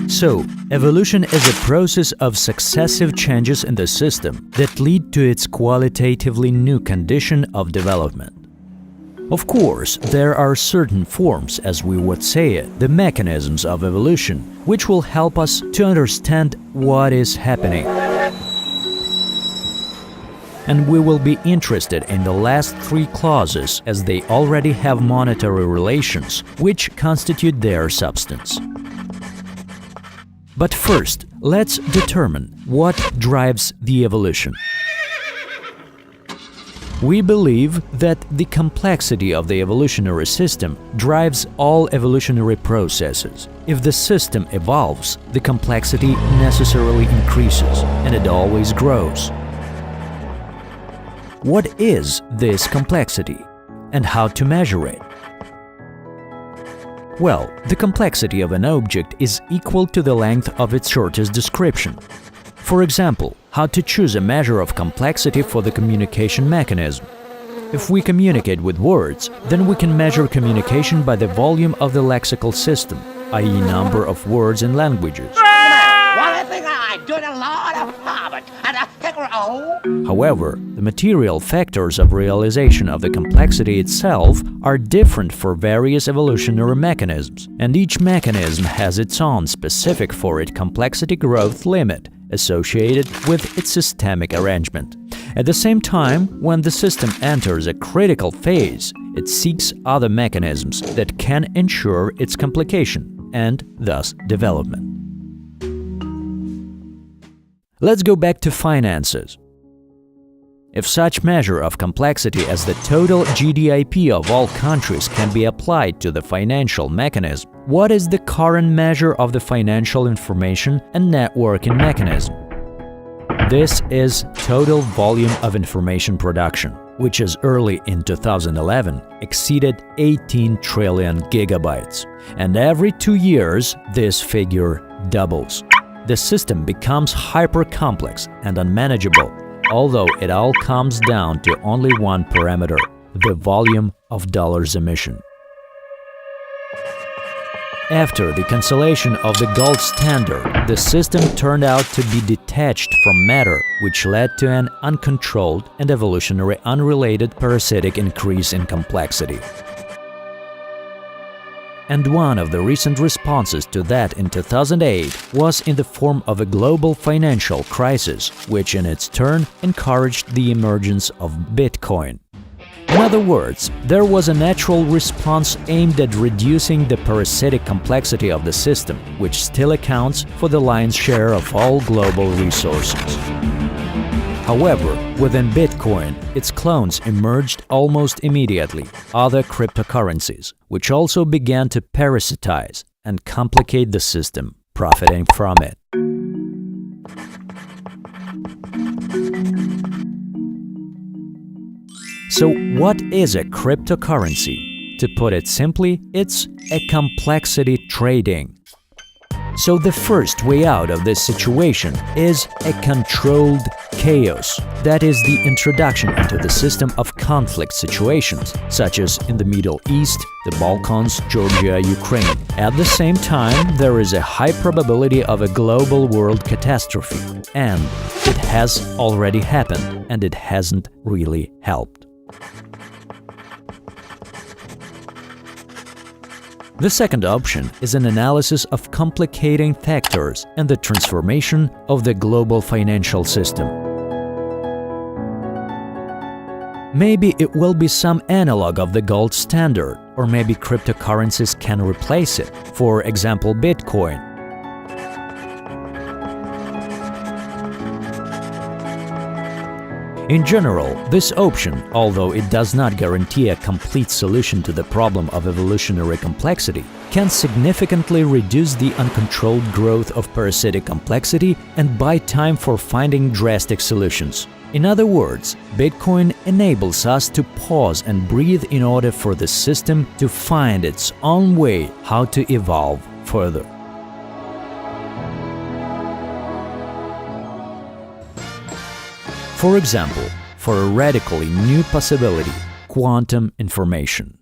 So, evolution is a process of successive changes in the system that lead to its qualitatively new condition of development. Of course, there are certain forms, as we would say it, the mechanisms of evolution, which will help us to understand what is happening. And we will be interested in the last three clauses, as they already have monetary relations, which constitute their substance. But first, let's determine what drives the evolution. We believe that the complexity of the evolutionary system drives all evolutionary processes. If the system evolves, the complexity necessarily increases, and it always grows. What is this complexity, and how to measure it? Well, the complexity of an object is equal to the length of its shortest description. For example, how to choose a measure of complexity for the communication mechanism. If we communicate with words, then we can measure communication by the volume of the lexical system, i.e. number of words and languages. However, the material factors of realization of the complexity itself are different for various evolutionary mechanisms, and each mechanism has its own specific for it complexity growth limit associated with its systemic arrangement. At the same time, when the system enters a critical phase, it seeks other mechanisms that can ensure its complication and thus development. Let's go back to finances. If such measure of complexity as the total GDP of all countries can be applied to the financial mechanism, what is the current measure of the financial information and networking mechanism? This is total volume of information production, which as early in 2011 exceeded 18 trillion gigabytes, and every 2 years this figure doubles. The system becomes hyper-complex and unmanageable, although it all comes down to only one parameter, the volume of dollars emission. After the cancellation of the gold standard, the system turned out to be detached from matter, which led to an uncontrolled and evolutionary unrelated parasitic increase in complexity. And one of the recent responses to that in 2008 was in the form of a global financial crisis, which in its turn encouraged the emergence of Bitcoin. In other words, there was a natural response aimed at reducing the parasitic complexity of the system, which still accounts for the lion's share of all global resources. However, within Bitcoin, its clones emerged almost immediately, other cryptocurrencies, which also began to parasitize and complicate the system, profiting from it. So, what is a cryptocurrency? To put it simply, it's a complexity trading. So the first way out of this situation is a controlled chaos, that is the introduction into the system of conflict situations, such as in the Middle East, the Balkans, Georgia, Ukraine. At the same time, there is a high probability of a global world catastrophe, and it has already happened, and it hasn't really helped. The second option is an analysis of complicating factors and the transformation of the global financial system. Maybe it will be some analog of the gold standard, or maybe cryptocurrencies can replace it, for example Bitcoin. In general, this option, although it does not guarantee a complete solution to the problem of evolutionary complexity, can significantly reduce the uncontrolled growth of parasitic complexity and buy time for finding drastic solutions. In other words, Bitcoin enables us to pause and breathe in order for the system to find its own way how to evolve further. For example, for a radically new possibility, quantum information.